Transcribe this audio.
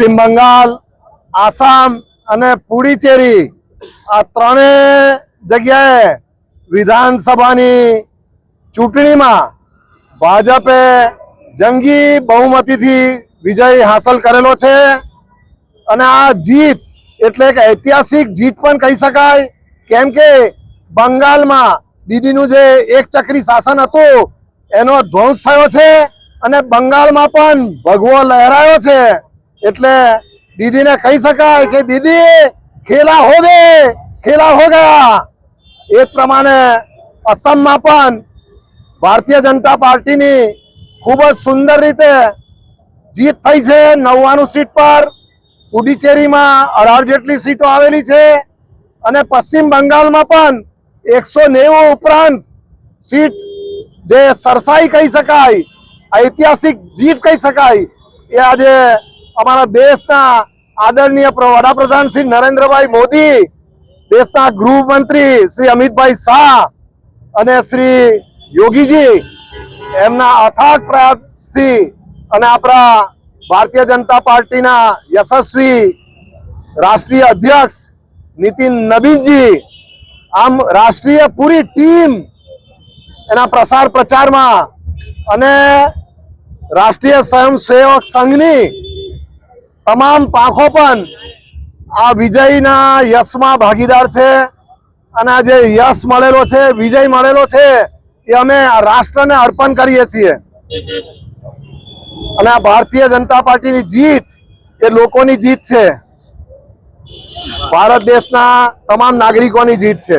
પશ્ચિમ બંગાળ, આસામ અને પુડુચેરી આ ત્રણેય જગ્યાએ વિધાનસભાની ચૂંટણીમાં ભાજપે જંગી બહુમતીથી વિજય હાંસલ કરેલો છે અને આ જીત એટલે કે ઐતિહાસિક જીત પણ કહી શકાય, કેમ કે બંગાળમાં દીદીનું જે એક ચક્રી શાસન હતું એનો ધ્વંસ થયો છે અને બંગાળમાં પણ ભગવો લહેરાયો છે। એટલે દીદીને કહી શકાય કે દીદી ખેલા હો ગયા। એ પ્રમાણે અસમમાં પણ ભારતીય જનતા પાર્ટીની ખૂબ જ સુંદર રીતે જીત થઈ છે 99 સીટ પર। પુડુચેરીમાં 18 જેટલી સીટો આવેલી છે અને પશ્ચિમ બંગાળમાં પણ 190 ઉપરાંત સીટ જે સરસાઈ કહી શકાય, ઐતિહાસિક જીત કહી શકાય, એ આજે અમારા દેશના આદરણીય વડાપ્રધાન શ્રી નરેન્દ્રભાઈ મોદી, દેશના ગૃહમંત્રી શ્રી અમિતભાઈ શાહ અને શ્રી યોગીજી એમના અથાગ પ્રયાસથી અને આપણા ભારતીય જનતા પાર્ટીના યશસ્વી રાષ્ટ્રીય અધ્યક્ષ નીતિન નબીનજી, આમ રાષ્ટ્રીય પૂરી ટીમ એના પ્રસાર પ્રચારમાં અને રાષ્ટ્રીય સ્વયંસેવક સંઘની તમામ પાંખો પણ આ વિજયના યશમાં ભાગીદાર છે અને આ જે યશ મળેલો છે, વિજય મળેલો છે, એ અમે રાષ્ટ્રને અર્પણ કરીએ છીએ અને આ ભારતીય જનતા પાર્ટીની જીત એ લોકોની જીત છે, ભારત દેશના તમામ નાગરિકોની જીત છે।